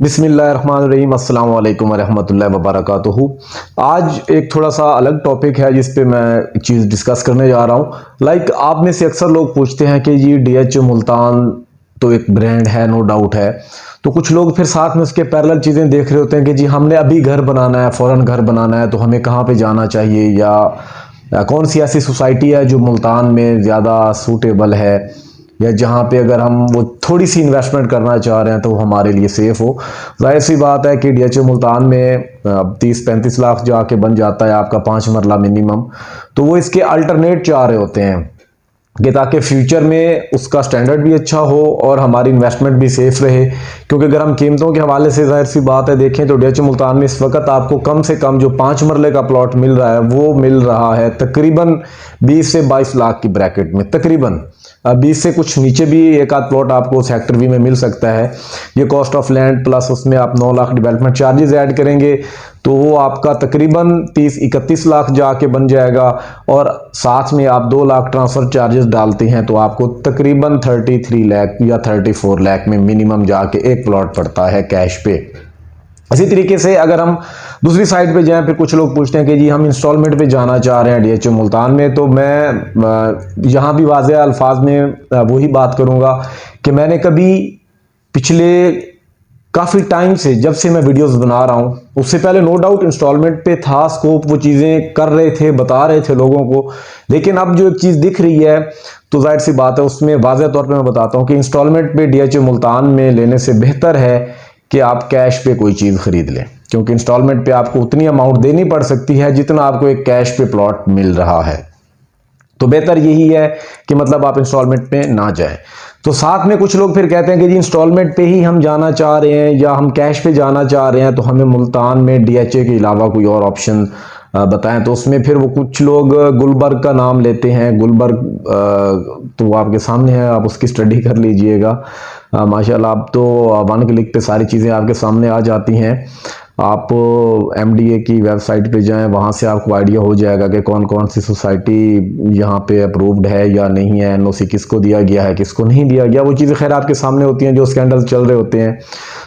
बिस्मिल्लाहिर्रहमानिर्रहीम अस्सलाम वालेकुम वरहमतुल्लाहि वबरकातुहू। आज एक थोड़ा सा अलग टॉपिक है जिस पे मैं एक चीज़ डिस्कस करने जा रहा हूँ। आप में से अक्सर लोग पूछते हैं कि ये डीएच मुल्तान तो एक ब्रांड है, नो डाउट है। तो कुछ लोग फिर साथ में उसके पैरेलल चीज़ें देख रहे होते हैं कि जी हमने अभी घर बनाना है, फ़ौरन घर बनाना है, तो हमें कहाँ पे जाना चाहिए या कौन सी ऐसी सोसाइटी है जो मुल्तान में ज़्यादा सूटेबल है, या जहाँ पे अगर हम वो थोड़ी सी इन्वेस्टमेंट करना चाह रहे हैं तो वो हमारे लिए सेफ़ हो। जाहिर सी बात है कि डीएचए मुल्तान में 30-35 लाख जाके बन जाता है आपका 5 मरला मिनिमम। तो वो इसके अल्टरनेट चाह रहे होते हैं कि ताकि फ्यूचर में उसका स्टैंडर्ड भी अच्छा हो और हमारी इन्वेस्टमेंट भी सेफ रहे। क्योंकि अगर हम कीमतों के हवाले से जाहिर सी बात है देखें तो डीएचए मुल्तान में इस वक्त आपको कम से कम जो 5 मरले का प्लॉट मिल रहा है वो मिल रहा है तकरीबन 20 से 22 लाख की ब्रैकेट में। तकरीबन 20 से कुछ नीचे भी एक आध प्लॉट आपको सेक्टर वी में मिल सकता है। ये कॉस्ट ऑफ लैंड प्लस उसमें आप 9 लाख डेवलपमेंट चार्जेस ऐड करेंगे तो वो आपका तकरीबन 30-31 लाख जाके बन जाएगा। और साथ में आप 2 लाख ट्रांसफ़र चार्जेस डालते हैं तो आपको तकरीबन 33 लाख या 34 लाख में मिनिमम जाके एक प्लॉट पड़ता है कैश पे। इसी तरीके से अगर हम दूसरी साइड पे जाएं, फिर कुछ लोग पूछते हैं कि जी हम इंस्टॉलमेंट पे जाना चाह रहे हैं डीएचए मुल्तान में, तो मैं यहाँ भी वाज़ेह अल्फाज में वही बात करूँगा कि मैंने कभी पिछले काफ़ी टाइम से जब से मैं वीडियोस बना रहा हूँ, उससे पहले नो डाउट इंस्टॉलमेंट पे था स्कोप, वो चीज़ें कर रहे थे, बता रहे थे लोगों को। लेकिन अब जो एक चीज़ दिख रही है तो जाहिर सी बात है उसमें वाज़ेह तौर पे मैं बताता हूँ कि इंस्टॉलमेंट पे डीएचए मुल्तान में लेने से बेहतर है कि आप कैश पे कोई चीज़ खरीद लें। क्योंकि इंस्टॉलमेंट पे आपको उतनी अमाउंट देनी पड़ सकती है जितना आपको एक कैश पे प्लॉट मिल रहा है। तो बेहतर यही है कि मतलब आप इंस्टॉलमेंट पे ना जाएं। तो साथ में कुछ लोग फिर कहते हैं कि जी इंस्टॉलमेंट पे ही हम जाना चाह रहे हैं या हम कैश पे जाना चाह रहे हैं, तो हमें मुल्तान में डीएचए के अलावा कोई और ऑप्शन बताएं। तो उसमें फिर वो कुछ लोग गुलबर्ग का नाम लेते हैं। गुलबर्ग तो वो आपके सामने है, आप उसकी स्टडी कर लीजिएगा। माशाल्लाह आप तो वन क्लिक पे सारी चीज़ें आपके सामने आ जाती हैं। आप एमडीए की वेबसाइट पे जाएं, वहाँ से आपको आइडिया हो जाएगा कि कौन कौन सी सोसाइटी यहाँ पे अप्रूव्ड है या नहीं है, एनओसी किसको दिया गया है किसको नहीं दिया गया। वो चीज़ें खैर आपके सामने होती हैं जो स्कैंडल चल रहे होते हैं।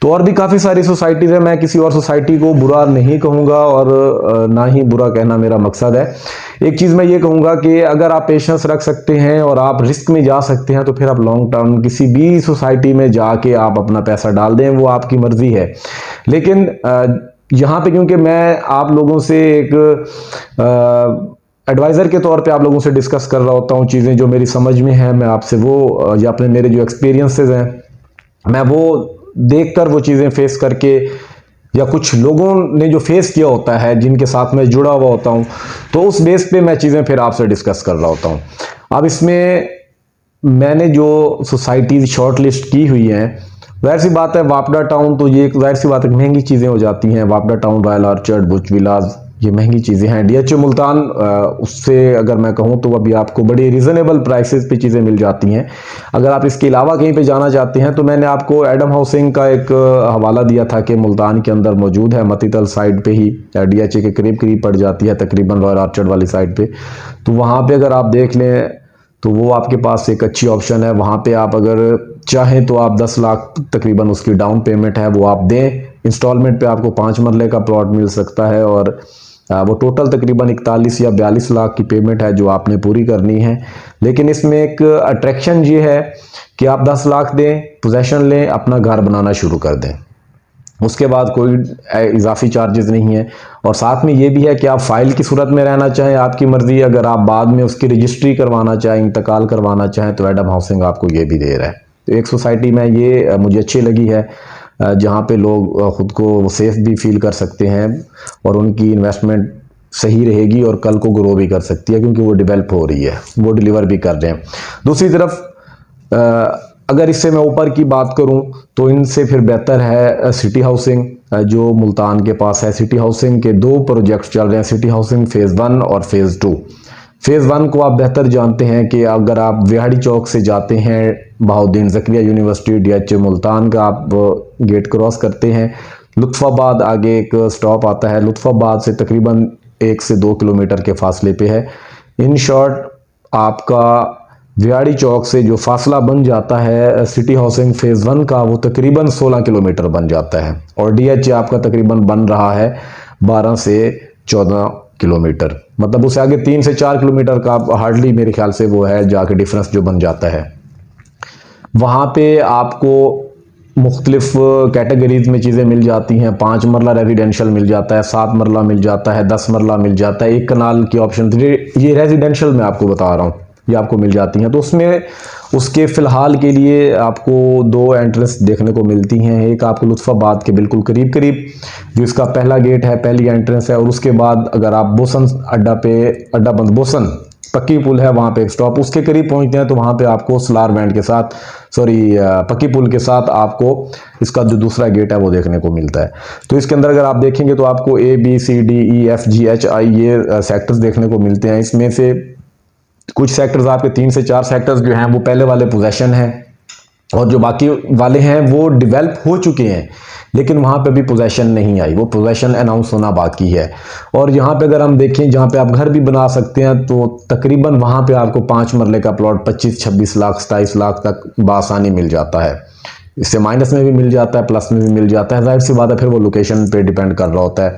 तो और भी काफ़ी सारी सोसाइटीज़ है, मैं किसी और सोसाइटी को बुरा नहीं कहूँगा और ना ही बुरा कहना मेरा मकसद है। एक चीज़ मैं ये कहूँगा कि अगर आप पेशेंस रख सकते हैं और आप रिस्क में जा सकते हैं तो फिर आप लॉन्ग टर्म किसी भी सोसाइटी में जाके आप अपना पैसा डाल दें, वो आपकी मर्ज़ी है। लेकिन यहाँ पे क्योंकि मैं आप लोगों से एक एडवाइज़र के तौर पे आप लोगों से डिस्कस कर रहा होता हूँ चीज़ें जो मेरी समझ में है, मैं आपसे वो या अपने मेरे जो एक्सपीरियंसेस हैं मैं वो देख कर वो चीज़ें फेस करके या कुछ लोगों ने जो फेस किया होता है जिनके साथ मैं जुड़ा हुआ होता हूँ, तो उस बेस पे मैं चीज़ें फिर आपसे डिस्कस कर रहा होता हूँ। अब इसमें मैंने जो सोसाइटीज़ शॉर्ट लिस्ट की हुई हैं, जाहिर सी बात है वापडा टाउन तो ये जाहिर सी बात है महंगी चीज़ें हो जाती हैं। Wapda Town, Royal Orchard, Buch Villas, ये महंगी चीज़ें हैं। डीएचए मुल्तान उससे अगर मैं कहूँ तो अभी आपको बड़ी रीज़नेबल प्राइसेस पे चीज़ें मिल जाती हैं। अगर आप इसके अलावा कहीं पे जाना चाहते हैं तो मैंने आपको एडम हाउसिंग का एक हवाला दिया था कि मुल्तान के अंदर मौजूद है, मतीतल साइड पे ही डीएचए के करीब करीब पड़ जाती है तकरीबन रॉयल आर्चर्ड वाली साइड पे। तो वहाँ पे अगर आप देख लें तो वो आपके पास एक अच्छी ऑप्शन है। वहाँ पे आप अगर चाहें तो आप 10 लाख तकरीबन उसकी डाउन पेमेंट है वो आप दें, इंस्टॉलमेंट पे आपको 5 मरले का प्लॉट मिल सकता है और वो टोटल तकरीबन 41 या 42 लाख की पेमेंट है जो आपने पूरी करनी है। लेकिन इसमें एक अट्रैक्शन ये है कि आप 10 लाख दें, पोजेसन लें, अपना घर बनाना शुरू कर दें, उसके बाद कोई इजाफी चार्जेस नहीं है। और साथ में ये भी है कि आप फाइल की सूरत में रहना चाहें आपकी मर्ज़ी, अगर आप बाद में उसकी रजिस्ट्री करवाना चाहें, इंतकाल करवाना चाहें तो एडम हाउसिंग आपको ये भी दे रहा है। तो एक सोसाइटी में ये मुझे अच्छी लगी है जहाँ पे लोग ख़ुद को सेफ भी फील कर सकते हैं और उनकी इन्वेस्टमेंट सही रहेगी और कल को ग्रो भी कर सकती है क्योंकि वो डेवलप हो रही है, वो डिलीवर भी कर रहे हैं। दूसरी तरफ अगर इससे मैं ऊपर की बात करूं तो इनसे फिर बेहतर है सिटी हाउसिंग जो मुल्तान के पास है। सिटी हाउसिंग के 2 प्रोजेक्ट चल रहे हैं, सिटी हाउसिंग फ़ेज़ 1 और फ़ेज़ 2। फ़ेज़ 1 को आप बेहतर जानते हैं कि अगर आप विहाड़ी चौक से जाते हैं बहाउद्दीन ज़करिया यूनिवर्सिटी डीएचए मुल्तान का आप गेट क्रॉस करते हैं, लुत्फ़ाबाद आगे एक स्टॉप आता है, लुत्फ़ाबाद से तकरीबन 1 से 2 किलोमीटर के फासले पे है। इन शॉर्ट आपका वियाड़ी चौक से जो फासला बन जाता है सिटी हाउसिंग फेज़ 1 का, वो तकरीबन 16 किलोमीटर बन जाता है। और डीएच आपका तकरीबन बन रहा है 12 से 14 किलोमीटर, मतलब उससे आगे 3 से 4 किलोमीटर का हार्डली मेरे ख्याल से वो है जाके डिफरेंस जो बन जाता है। वहाँ पे आपको मुख्तलिफ कैटेगरीज में चीज़ें मिल जाती हैं। 5 मरला रेजिडेंशियल मिल जाता है, 7 मरला मिल जाता है, 10 मरला मिल जाता है, 1 कनाल की ऑप्शन, ये रेजिडेंशियल में आपको बता रहा हूँ, ये आपको मिल जाती हैं। तो उसमें उसके फ़िलहाल के लिए आपको 2 एंट्रेंस देखने को मिलती हैं। एक आपको लुत्फ़ाबाद के बिल्कुल करीब करीब जो इसका पहला गेट है, पहली एंट्रेंस है, और उसके बाद अगर आप बोसन अड्डा बंद बोसन पक्की पुल है वहाँ पे एक स्टॉप, उसके करीब पहुँचते हैं तो वहाँ पे आपको सलार बैंड के साथ, सॉरी पक्की पुल के साथ आपको इसका जो दूसरा गेट है वो देखने को मिलता है। तो इसके अंदर अगर आप देखेंगे तो आपको ABCDEFGHI ये सेक्टर्स देखने को मिलते हैं। इसमें से कुछ सेक्टर्स आपके 3 से 4 सेक्टर्स जो हैं वो पहले वाले पोजेशन हैं, और जो बाकी वाले हैं वो डेवलप हो चुके हैं, लेकिन वहाँ पे भी पोजेशन नहीं आई, वो पोजेशन अनाउंस होना बाकी है। और यहाँ पे अगर हम देखें जहाँ पे आप घर भी बना सकते हैं, तो तकरीबन वहाँ पे आपको 5 मरले का प्लॉट 25-26 लाख 27 लाख तक बासानी मिल जाता है। इससे माइनस में भी मिल जाता है, प्लस में भी मिल जाता है, जाहिर सी बात है फिर वो लोकेशन पे डिपेंड कर रहा होता है।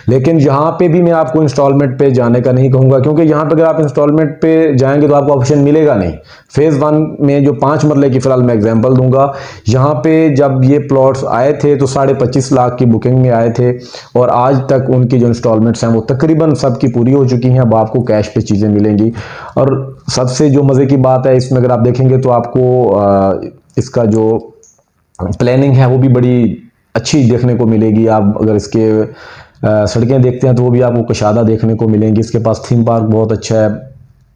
लेकिन यहाँ पे भी मैं आपको इंस्टॉलमेंट पे जाने का नहीं कहूँगा, क्योंकि यहाँ पे अगर आप इंस्टॉलमेंट पे जाएंगे तो आपको ऑप्शन मिलेगा नहीं। फेज़ 1 में जो 5 मरले की फिलहाल मैं एग्जांपल दूंगा, यहाँ पे जब ये प्लॉट्स आए थे तो 25.5 लाख की बुकिंग में आए थे, और आज तक उनकी जो इंस्टॉलमेंट्स हैं वो तकरीबन सबकी पूरी हो चुकी हैं। अब आपको कैश पे चीज़ें मिलेंगी। और सबसे जो मज़े की बात है इसमें, अगर आप देखेंगे तो आपको इसका जो प्लानिंग है वो भी बड़ी अच्छी देखने को मिलेगी। आप अगर इसके सड़कें देखते हैं तो वो भी आपको कशादा देखने को मिलेंगी। इसके पास थीम पार्क बहुत अच्छा है,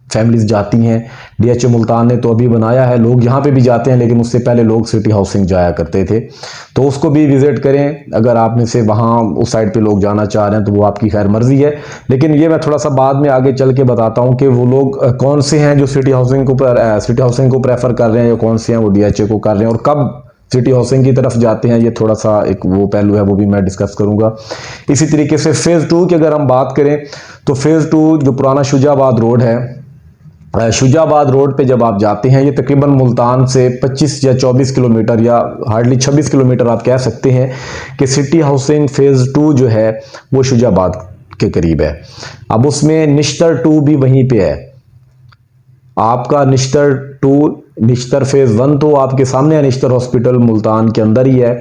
फैमिलीज जाती हैं। DHA मुल्तान ने तो अभी बनाया है, लोग यहाँ पे भी जाते हैं, लेकिन उससे पहले लोग सिटी हाउसिंग जाया करते थे, तो उसको भी विजिट करें। अगर आप में से वहाँ उस साइड पे लोग जाना चाह रहे हैं तो वो आपकी खैर मर्जी है, लेकिन ये मैं थोड़ा सा बाद में आगे चल के बताता हूँ कि वो लोग कौन से हैं जो सिटी हाउसिंग को प्रेफर कर रहे हैं, या कौन से हैं वो DHA को कर रहे हैं, और कब सिटी हाउसिंग की तरफ जाते हैं। ये थोड़ा सा एक वो पहलू है, वो भी मैं डिस्कस करूंगा। इसी तरीके से फेज़ 2 की अगर हम बात करें तो फेज़ 2 जो पुराना शुजाबाद रोड है, शुजाबाद रोड पे जब आप जाते हैं, ये तकरीबन मुल्तान से 25 या 24 किलोमीटर या हार्डली 26 किलोमीटर आप कह सकते हैं कि सिटी हाउसिंग फेज़ 2 जो है वो शुजाबाद के करीब है। अब उसमें निश्तर 2 भी वहीं पे है। आपका निश्तर फेज़ 1 तो आपके सामने है, निश्तर हॉस्पिटल मुल्तान के अंदर ही है,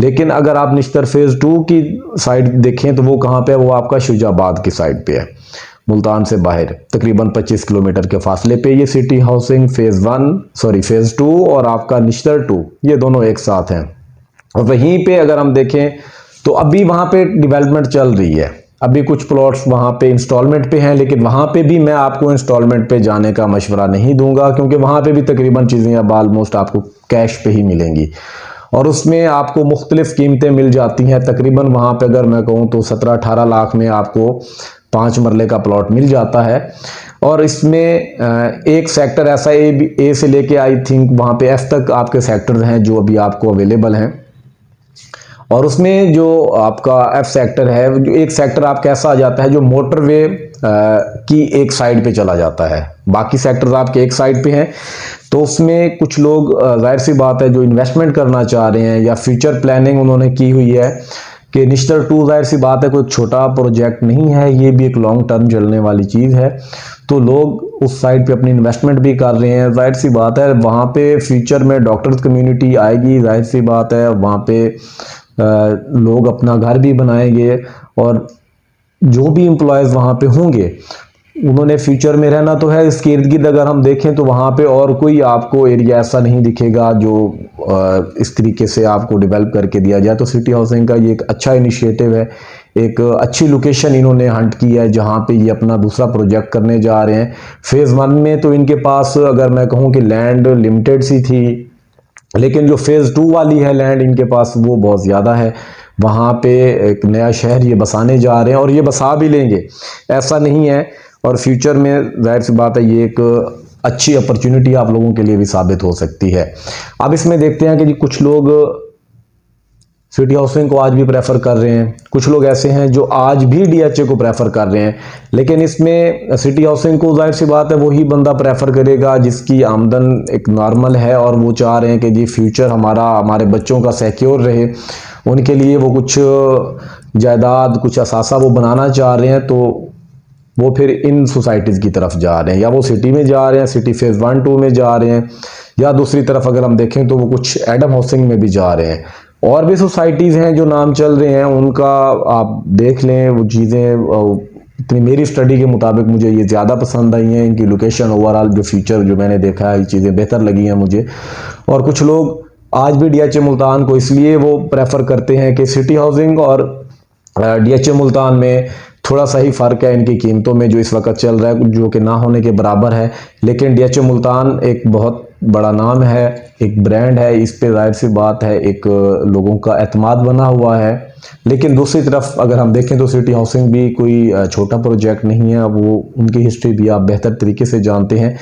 लेकिन अगर आप निश्तर फेज़ 2 की साइड देखें तो वो कहाँ पे है, वो आपका शुजाबाद की साइड पे है, मुल्तान से बाहर तकरीबन 25 किलोमीटर के फासले पे। ये सिटी हाउसिंग फेज़ 2 और आपका निश्तर 2 ये दोनों एक साथ हैं। और वहीं पे अगर हम देखें तो अभी वहाँ पे डेवलपमेंट चल रही है, अभी कुछ प्लॉट्स वहाँ पे इंस्टॉलमेंट पे हैं, लेकिन वहाँ पे भी मैं आपको इंस्टॉलमेंट पे जाने का मशवरा नहीं दूंगा, क्योंकि वहाँ पे भी तकरीबन चीज़ें अब ऑलमोस्ट आपको कैश पे ही मिलेंगी, और उसमें आपको मुख्तलिफ कीमतें मिल जाती हैं। तकरीबन वहाँ पे अगर मैं कहूँ तो 17-18 लाख में आपको 5 मरले का प्लॉट मिल जाता है। और इसमें एक सेक्टर ऐसा ए से लेके आई थिंक वहाँ पे F तक आपके सेक्टर हैं जो अभी आपको अवेलेबल हैं, और उसमें जो आपका F सेक्टर है, जो एक सेक्टर आपका ऐसा आ जाता है जो मोटरवे की एक साइड पे चला जाता है, बाकी सेक्टर्स आपके एक साइड पे हैं। तो उसमें कुछ लोग जाहिर सी बात है जो इन्वेस्टमेंट करना चाह रहे हैं या फ्यूचर प्लानिंग उन्होंने की हुई है कि निश्तर 2 जाहिर सी बात है कोई छोटा प्रोजेक्ट नहीं है, ये भी एक लॉन्ग टर्म चलने वाली चीज़ है, तो लोग उस साइड पे अपनी इन्वेस्टमेंट भी कर रहे हैं। जाहिर सी बात है वहाँ पे फ्यूचर में डॉक्टर्स कम्युनिटी आएगी, जाहिर सी बात है वहाँ पे लोग अपना घर भी बनाएंगे, और जो भी एम्प्लॉयज़ वहाँ पे होंगे उन्होंने फ्यूचर में रहना तो है। इसके इर्द गिर्द अगर हम देखें तो वहाँ पे और कोई आपको एरिया ऐसा नहीं दिखेगा जो इस तरीके से आपको डेवलप करके दिया जाए। तो सिटी हाउसिंग का ये एक अच्छा इनिशिएटिव है, एक अच्छी लोकेशन इन्होंने हंट की है जहाँ पे ये अपना दूसरा प्रोजेक्ट करने जा रहे हैं। फेज़ 1 में तो इनके पास अगर मैं कहूँ कि लैंड लिमिटेड सी थी, लेकिन जो फेज़ 2 वाली है लैंड इनके पास वो बहुत ज़्यादा है। वहाँ पे एक नया शहर ये बसाने जा रहे हैं, और ये बसा भी लेंगे, ऐसा नहीं है। और फ्यूचर में जाहिर सी बात है ये एक अच्छी अपॉर्चुनिटी आप लोगों के लिए भी साबित हो सकती है। अब इसमें देखते हैं कि जी कुछ लोग सिटी हाउसिंग को आज भी प्रेफर कर रहे हैं, कुछ लोग ऐसे हैं जो आज भी डीएचए को प्रेफर कर रहे हैं। लेकिन इसमें सिटी हाउसिंग को जाहिर सी बात है वही बंदा प्रेफर करेगा जिसकी आमदन एक नॉर्मल है और वो चाह रहे हैं कि जी फ्यूचर हमारे बच्चों का सिक्योर रहे, उनके लिए वो कुछ जायदाद, कुछ असासा वो बनाना चाह रहे हैं, तो वो फिर इन सोसाइटीज़ की तरफ जा रहे हैं, या वो सिटी में जा रहे हैं, सिटी फेज़ 1-2 में जा रहे हैं, या दूसरी तरफ अगर हम देखें तो वो कुछ एडम हाउसिंग में भी जा रहे हैं। और भी सोसाइटीज़ हैं जो नाम चल रहे हैं, उनका आप देख लें वो चीज़ें। इतनी मेरी स्टडी के मुताबिक मुझे ये ज़्यादा पसंद आई हैं, इनकी लोकेशन, ओवरऑल जो फीचर जो मैंने देखा है, ये चीज़ें बेहतर लगी हैं मुझे। और कुछ लोग आज भी डीएचए मुल्तान को इसलिए वो प्रेफर करते हैं कि सिटी हाउसिंग और डीएचए मुल्तान में थोड़ा सा ही फ़र्क है इनकी कीमतों में जो इस वक्त चल रहा है, जो कि ना होने के बराबर है। लेकिन डीएचए मुल्तान एक बहुत बड़ा नाम है, एक ब्रांड है, इस पे जाहिर सी बात है एक लोगों का एतमाद बना हुआ है। लेकिन दूसरी तरफ अगर हम देखें तो सिटी हाउसिंग भी कोई छोटा प्रोजेक्ट नहीं है, वो उनकी हिस्ट्री भी आप बेहतर तरीके से जानते हैं।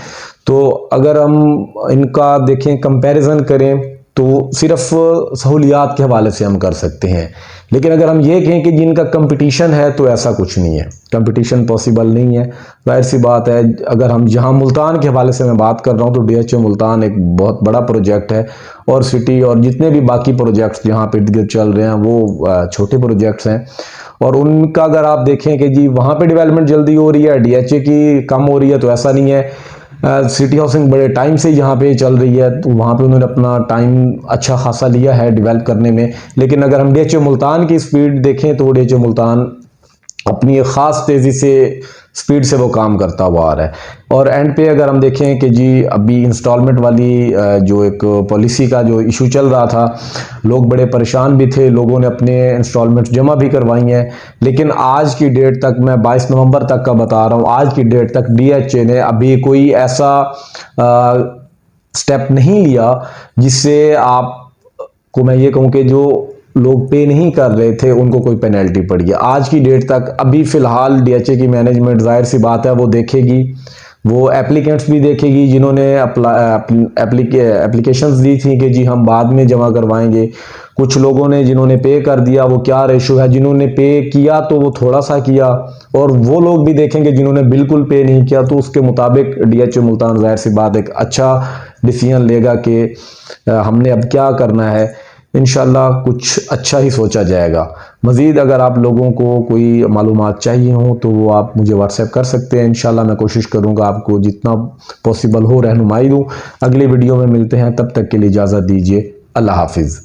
तो अगर हम इनका देखें, कंपैरिजन करें, तो सिर्फ सहूलियात के हवाले से हम कर सकते हैं। लेकिन अगर हम ये कहें कि जिनका कंपटीशन है तो ऐसा कुछ नहीं है, कंपटीशन पॉसिबल नहीं है। जाहिर सी बात है, अगर हम जहां मुल्तान के हवाले से मैं बात कर रहा हूं तो डीएचए मुल्तान एक बहुत बड़ा प्रोजेक्ट है, और सिटी और जितने भी बाकी प्रोजेक्ट्स जहां पे इर्द गिर्द चल रहे हैं वो छोटे प्रोजेक्ट्स हैं। और उनका अगर आप देखें कि जी वहाँ पे डेवलपमेंट जल्दी हो रही है, डीएचए की कम हो रही है, तो ऐसा नहीं है। सिटी हाउसिंग बड़े टाइम से यहाँ पे चल रही है, तो वहाँ पे उन्होंने अपना टाइम अच्छा खासा लिया है डेवलप करने में। लेकिन अगर हम डीएचए मुल्तान की स्पीड देखें तो डीएचए मुल्तान अपनी एक ख़ास तेज़ी से स्पीड से वो काम करता हुआ आ रहा है। और एंड पे अगर हम देखें कि जी अभी इंस्टॉलमेंट वाली जो एक पॉलिसी का जो इशू चल रहा था, लोग बड़े परेशान भी थे, लोगों ने अपने इंस्टॉलमेंट जमा भी करवाई हैं। लेकिन आज की डेट तक, मैं 22 नवंबर तक का बता रहा हूँ, आज की डेट तक डीएचए ने अभी कोई ऐसा स्टेप नहीं लिया जिससे आपको मैं ये कहूँ कि जो लोग पे नहीं कर रहे थे उनको कोई पेनल्टी पड़ी है। आज की डेट तक अभी फ़िलहाल डीएचए की मैनेजमेंट जाहिर सी बात है वो देखेगी, वो एप्लीकेंट्स भी देखेगी जिन्होंने एप्लीकेशंस दी थी कि जी हम बाद में जमा करवाएंगे। कुछ लोगों ने जिन्होंने पे कर दिया वो क्या रेशो है, जिन्होंने पे किया तो वो थोड़ा सा किया, और वो लोग भी देखेंगे जिन्होंने बिल्कुल पे नहीं किया, तो उसके मुताबिक डीएचए मुल्तान जाहिर सी बात एक अच्छा डिसीजन लेगा कि हमने अब क्या करना है। इंशाल्लाह कुछ अच्छा ही सोचा जाएगा। मज़ीद अगर आप लोगों को कोई मालूमात चाहिए हो तो वो आप मुझे व्हाट्सएप कर सकते हैं। इंशाल्लाह मैं कोशिश करूँगा आपको जितना पॉसिबल हो रहनुमाई दूँ। अगली वीडियो में मिलते हैं, तब तक के लिए इजाज़त दीजिए। अल्लाह हाफिज़।